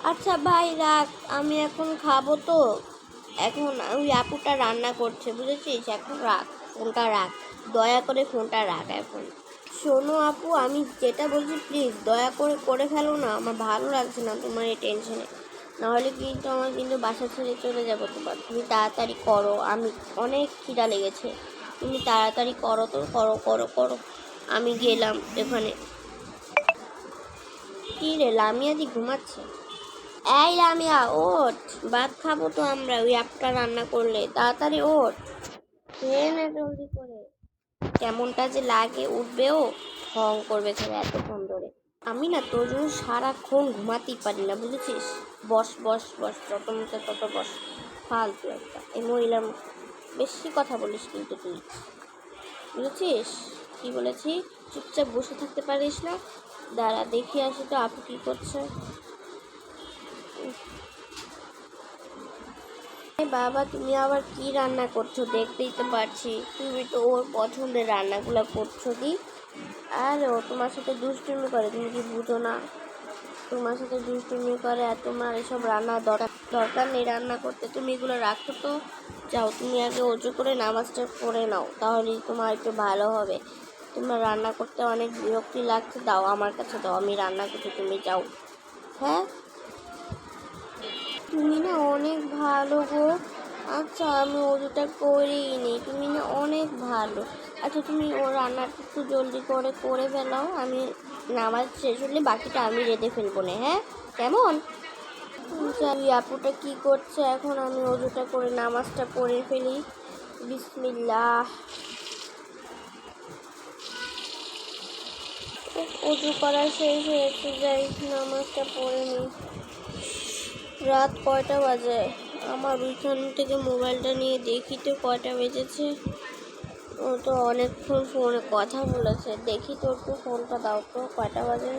আচ্ছা ভাই রাখ, আমি এখন খাবো তো। এখন ওই আপুটা রান্না করছে, বুঝেছিস? এখন রাখ, ফোনটা রাখ, দয়া করে ফোনটা রাখ এখন। শোনো আপু, আমি যেটা বলছি প্লিজ দয়া করে করে ফেলো না, আমার ভালো লাগছে না তোমার এই টেনশনে। নাহলে কিন্তু আমার কিন্তু বাসা ছেড়ে চলে যাবো। তুমি তাড়াতাড়ি করো, আমি অনেক খিদা লেগেছে। তুমি তাড়াতাড়ি করো তো, করো করো করো। আমি গেলাম এখানে। কি রে, লামিয়াদি ঘুমাচ্ছে? এই লামিয়া ওঠ, ভাত খাবো তো আমরা, ওই আপুটা রান্না করলে। তাড়াতাড়ি ওঠ, খেয়ে নে জলদি করে। কেমনটা যে লাগে, উঠবেও ঢং করবে ছেলে এতক্ষণ ধরে। আমি না তোর জন্য সারাক্ষণ ঘুমাতেই পারি না, বুঝেছিস? বস বস বস, যত মতো তত বস। ফালতু একটা এই মহিলার বেশি কথা বলিস কিন্তু তুই, বুঝেছিস? কি বলেছি? চুপচাপ বসে থাকতে পারিস না? দাঁড়া দেখি আসি তো আপু কি করছে। বাবা, তুমি আবার কি রান্না করছো? দেখতেই তো পারছি তুমি তো ওর পছন্দের রান্নাগুলো করছো। দি আর ও তোমার সাথে দুষ্টুমি করে, তুমি কি বুঝো না? তোমার সাথে দুষ্টুমি করে, আর তোমার এসব রান্না দরকার নেই রান্না করতে। তুমি এগুলো রাখো তো। যাও, তুমি আগে অজু করে নামাজটা পড়ে নাও, তাহলেই তোমার একটু ভালো হবে। তোমার রান্না করতে অনেক বিরক্তি লাগছে, দাও আমার কাছে দাও, আমি রান্না করছি, তুমি যাও। হ্যাঁ, তুমি না অনেক ভালো গো। আচ্ছা, আমি অজুটা করেই নিই, তুমি না অনেক ভালো। আচ্ছা, তুমি ও রান্নাটা একটু জলদি করে করে ফেলাও, আমি নামাজ শেষ হলে বাকিটা আমি রেঁধে ফেলবো না, হ্যাঁ? কেমন? ওই আপুটা কি করছে এখন? আমি অজুটা করে নামাজটা পড়ে ফেলি। বিসমিল্লাহ। অজু করা শেষ হয়েছে, যাই নামাজটা পড়ে নিই। রাত কয়টা বাজে? আমার ওইখান থেকে মোবাইলটা নিয়ে দেখি তো কয়টা বেজেছে। ও তো অনেকক্ষণ ফোনে কথা বলেছে, দেখি তো একটু ফোনটা দাও তো, কয়টা বাজে।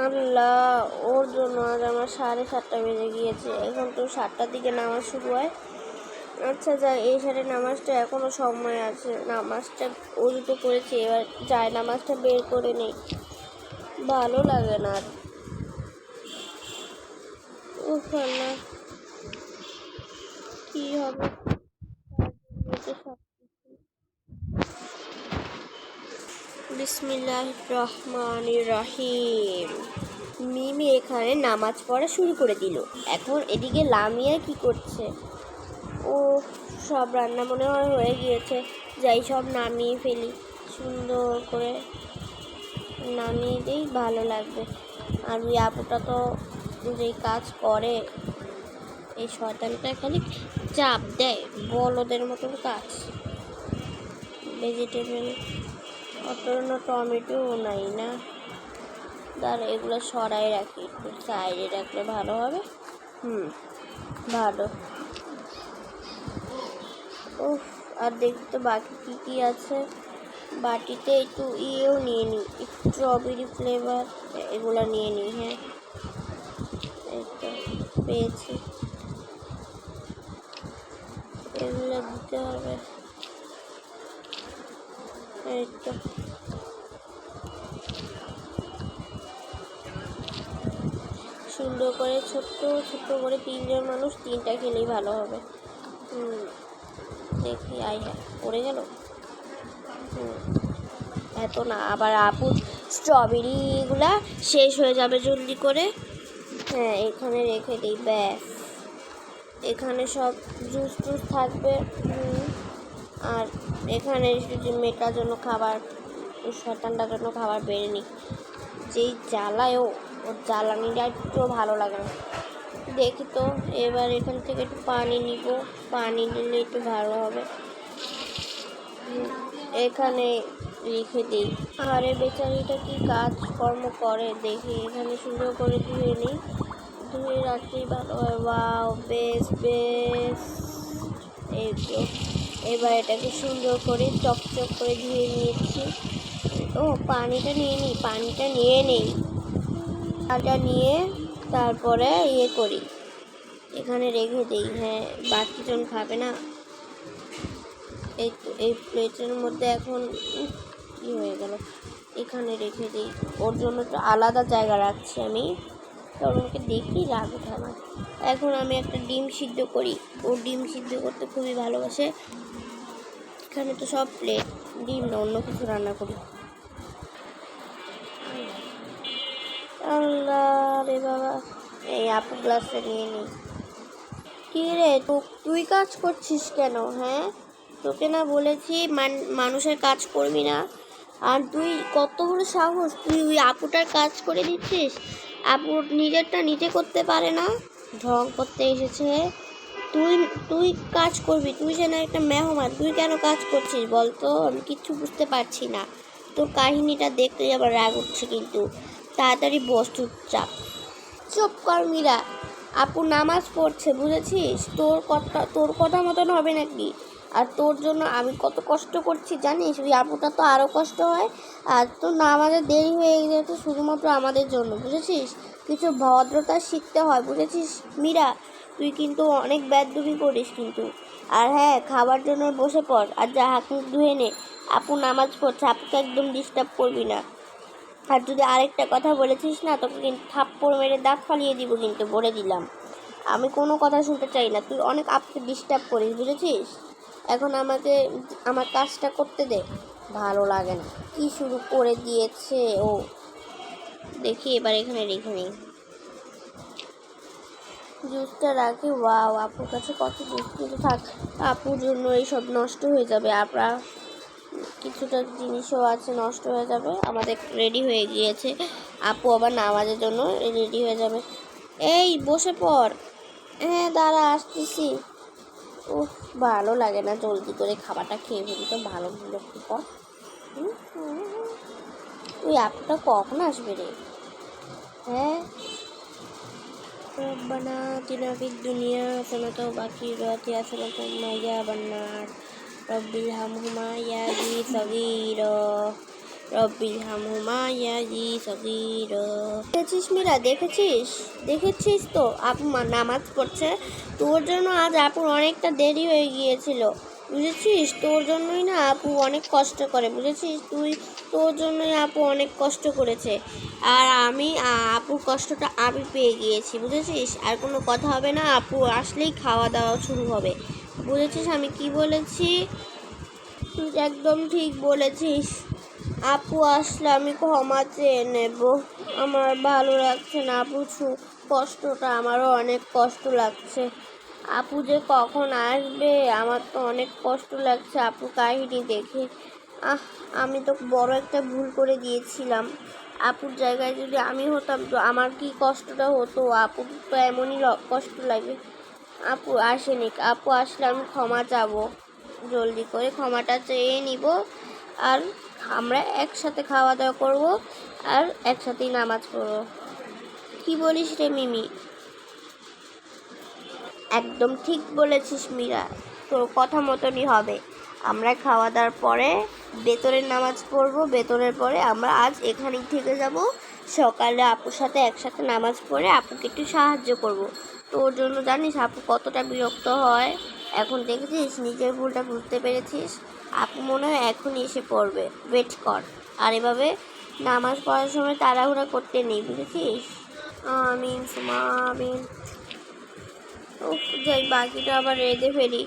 আল্লাহ, ওর জন্য আজ আমার 7:30 বেজে গিয়েছে। এখন তো 7টার দিকে নামাজ শুরু হয়। আচ্ছা যাই, এই সাড়ে নামাজটা এখনো সময় আছে। নামাজটা ওই তো করেছি, এবার যায় নামাজটা বের করে নেই। ভালো লাগে না আর। উফ আল্লাহ, কি হবে? বিসমিল্লাহির রহমানির রহিম। মিমি এখানে নামাজ পড়া শুরু করে দিল। এখন এদিকে লামিয়া কি করছে? ও, সব রান্না মনে হয় হয়ে গিয়েছে। যাই সব নামিয়ে ফেলি, সুন্দর করে নামিয়ে দিই, ভালো লাগবে। আর ওই আপুটা তো যেই কাজ করে, এই শয়তানটা খালি চাপ দেয়, বলদের মতন কাজ। ভেজিটেবল অত টমেটো নাই না, দাঁড়া এগুলো সরাই রাখি, একটু সাইডে রাখলে ভালো হবে। ভালো। উফ, আর দেখি তো বাকি কী কী আছে। বাটিতে একটু ইয়েও নিয়ে নিই, স্ট্রবেরি ফ্লেভার, এগুলো নিয়ে নিই। হ্যাঁ, এই তো পেয়েছি, এগুলো দিতে হবে। এই তো সুন্দর করে ছোট্ট ছোট্ট করে, 3জন মানুষ 3টা খেলেই ভালো হবে। দেখি, আই হ্যাঁ পড়ে গেল। এত না, আবার আপু স্ট্রবেরিগুলা শেষ হয়ে যাবে জলদি করে। হ্যাঁ, এখানে রেখে দিই, ব্যাস। এখানে সব জুস টুস থাকবে। আর এখানে মেয়েটার জন্য খাবার, শয়তানটার জন্য খাবার বেড়ে নিই। যেই জ্বালায় ওর জ্বালানিটা একটু ভালো লাগে না। দেখি তো, এবার এখান থেকে একটু পানি নিব, পানি নিলে একটু ভালো হবে। এখানে রেখে দিই। আরে বেচারিটা কি কাজকর্ম করে দেখি, এখানে সুন্দর করে ধুয়ে নিই, ধুয়ে রাখলেই ভালো হয়। ওয়াও, বেশ বেশ। এই তো, এবার এটাকে সুন্দর করে চকচক করে ধুয়ে নিয়েছি। ও, পানিটা নিয়ে নিই, পানিটা নিয়ে নেই, পানিটা নিয়ে তারপরে ইয়ে করি, এখানে রেখে দিই। হ্যাঁ, বাকিজন খাবে না। এই তো, এই প্লেটের মধ্যে এখন কী হয়ে গেল, এখানে রেখে দিই। ওর জন্য তো আলাদা জায়গা রাখছি আমি। তখন ওকে দেখেই রাগ ওঠে আমার। এখন আমি একটা ডিম সিদ্ধ করি, ও ডিম সিদ্ধ করতে খুবই ভালোবাসে। এখানে তো সব প্লেট, ডিম না অন্য কিছু রান্না করি। আল্লাহ রে বাবা, এই আপু গ্লাসটা নিয়ে নিই। কি রে তুই কাজ করছিস কেন? হ্যাঁ, তোকে না বলেছি মানুষের কাজ করবি না? আর তুই কত বড় সাহস, তুই ওই আপুটার কাজ করে দিচ্ছিস? আপু নিজেরটা নিজে করতে পারে না, ঢং করতে এসেছে। তুই তুই কাজ করবি? তুই যেন একটা মেহমান, তুই কেন কাজ করছিস বল তো? আমি কিচ্ছু বুঝতে পারছি না। তোর কাহিনীটা দেখতেই আবার রাগ উঠছে, কিন্তু তাড়াতাড়ি বস চুপচাপ। চুপ কর মীরা, আপু নামাজ পড়ছে বুঝেছিস? তোর কথা মতন হবে নাকি? আর তোর জন্য আমি কত কষ্ট করছি জানিস? ওই আপুটা তো আরও কষ্ট হয়। আর তো নামাজে দেরি হয়ে গেছে শুধুমাত্র আমাদের জন্য, বুঝেছিস? কিছু ভদ্রতা শিখতে হয়, বুঝেছিস মীরা? তুই কিন্তু অনেক বেয়াদবি করিস কিন্তু। আর হ্যাঁ, খাবার জন্য বসে পড় আর যা হাত মুখ ধুয়ে নে। আপু নামাজ পড়ছে, আপুকে একদম ডিস্টার্ব করবি না। আর যদি আরেকটা কথা বলেছিস না, তোকে কিন্তু থাপ্পড় মেরে দাঁত ফালিয়ে দিব, কিন্তু বলে দিলাম। আমি কোনো কথা শুনতে চাই না, তুই অনেক আপুকে ডিস্টার্ব করিস, বুঝেছিস? এখন আমাকে আমার কাজটা করতে দে। ভালো লাগে না, কি শুরু করে দিয়েছে ও। দেখি এবার এখানে রেখে নিই, জুসটা রাখি। ওয়াও, আপুর কাছে কত জুস, কিন্তু থাক, আপুর জন্য এইসব নষ্ট হয়ে যাবে। আমরা কিছুটা জিনিসও আছে নষ্ট হয়ে যাবে। আমাদের রেডি হয়ে গিয়েছে, আপু আবার নামাজের জন্য রেডি হয়ে যাবে। এই বসে পড়। হ্যাঁ দাঁড়া আসতেছি। উফ, ভালো লাগে না, জলদি করে খাবারটা খেয়ে ফেলি তো ভালো বিরক্তি কর। ওই আপুটা কখন আসবে রে? হ্যাঁ, ربنا آتنا في الدنيا حسنة وفي الآخرة حسنة وقنا عذاب النار رب ارحمهما يا ذي صغيرا رب ارحمهما يا ذي صغيرا। দেখেছিস মীরা, দেখেছিস তো আপু নামাজ পড়ছে। তোর জন্য আজ আপুর অনেকটা দেরি হয়ে গিয়েছিল, বুঝেছিস? তোর জন্যই না আপু অনেক কষ্ট করে, বুঝেছিস? তোর জন্যই আপু অনেক কষ্ট করেছে। আর আপুর কষ্টটা আমি পেয়ে গিয়েছি, বুঝেছিস? আর কোনো কথা হবে না, আপু আসলেই খাওয়া দাওয়া শুরু হবে, বুঝেছিস আমি কি বলেছি? তুই একদম ঠিক বলেছিস। আপু আসলে আমি ক্ষমা চেয়ে নেব। আমার ভালো লাগছে না আপু, কষ্টটা আমারও অনেক কষ্ট লাগছে। আপু যে কখন আসবে আমার তো অনেক কষ্ট লাগছে আপু কাহিনী দেখে। আমি তো বড় একটা ভুল করে দিয়েছিলাম। আপুর জায়গায় যদি আমি হতাম তো আমার কি কষ্টটা হতো। আপু তো এমনই কষ্ট লাগে। আপু আসেনি, আপু আসলে আমি ক্ষমা চাবো, জলদি করে ক্ষমাটা চেয়ে নিব। আর আমরা একসাথে খাওয়া দাওয়া করবো আর একসাথেই নামাজ পড়বো। কি বলিস রে মিমি? একদম ঠিক বলেছিস মীরা, তোর কথা মতনই হবে। আমরা খাওয়া দাওয়ার পরে বেতনের নামাজ পড়বো, বেতনের পরে আমরা আজ এখানেই থেকে যাব। সকালে আপুর সাথে একসাথে নামাজ পড়ে আপুকে একটু সাহায্য করব। তোর জন্য জানিস আপু কতটা বিরক্ত হয়। এখন দেখেছিস নিজের ভুলটা বুঝতে পেরেছিস। আপু মনে হয় এখনই এসে পড়বে, ওয়েট কর। আর এভাবে নামাজ পড়ার সময় তাড়াহুড়া করতে নেই, বুঝেছিস? আমিন সুমা আমিন। যাই বাকিটা আবার রেঁধে ফেলি,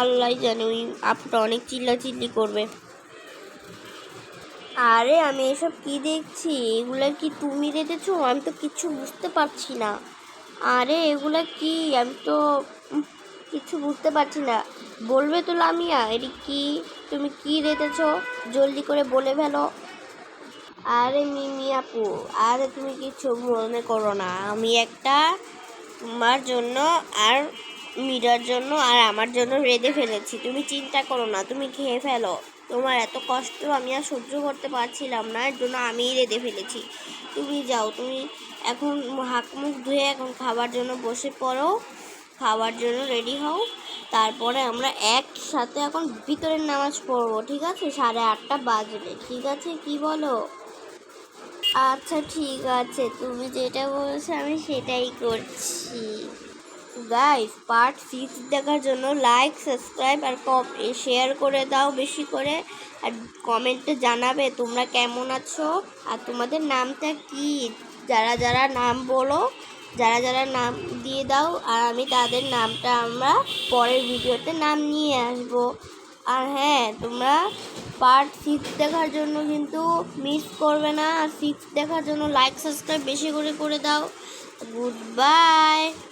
আল্লাহ জানে ওই আপুটা অনেক চিল্লাচিল্লি করবে। আরে আমি এসব কি দেখছি? এগুলা কি তুমি রেঁধেছো? আমি তো কিচ্ছু বুঝতে পারছি না। আরে এগুলা কি? আমি তো কিছু বুঝতে পারছি না। বলবে তো লামিয়া, এটি কি? তুমি কি রেঁধেছো? জলদি করে বলে ফেলো। আরে মিমি আপু, আরে তুমি কিছু মনে করো না, আমি একটা তোমার জন্য আর মীরার জন্য আর আমার জন্য রেঁধে ফেলেছি। তুমি চিন্তা করো না, তুমি খেয়ে ফেলো। তোমার এত কষ্ট আমি আর সহ্য করতে পারছিলাম না, এর জন্য আমিই রেঁধে ফেলেছি। তুমি যাও, তুমি এখন হাত মুখ ধুয়ে এখন খাবার জন্য বসে পড়ো, খাওয়ার জন্য রেডি হও। তারপরে আমরা একসাথে এখন ভিতরের নামাজ পড়বো, ঠিক আছে? 8:30 বাজলে, ঠিক আছে? কি বলো? আচ্ছা ঠিক আছে, তুমি যেটা বলছো আমি সেটাই করছি। গাইস, পার্ট 6 দেখার জন্য লাইক, সাবস্ক্রাইব আর শেয়ার করে দাও বেশি করে। আর কমেন্টে জানাবে তোমরা কেমন আছো আর তোমাদের নামটা কি। যারা যারা নাম বলো যারা যারা নাম দিয়ে দাও, আর আমি তাদের নামটা আমরা পরের ভিডিওতে নাম নিয়ে আসবো। আর হ্যাঁ, তোমরা পার্ট 6 দেখার জন্য কিন্তু মিস করবে না। আর 6 দেখার জন্য লাইক সাবস্ক্রাইব বেশি করে দাও। Good bye.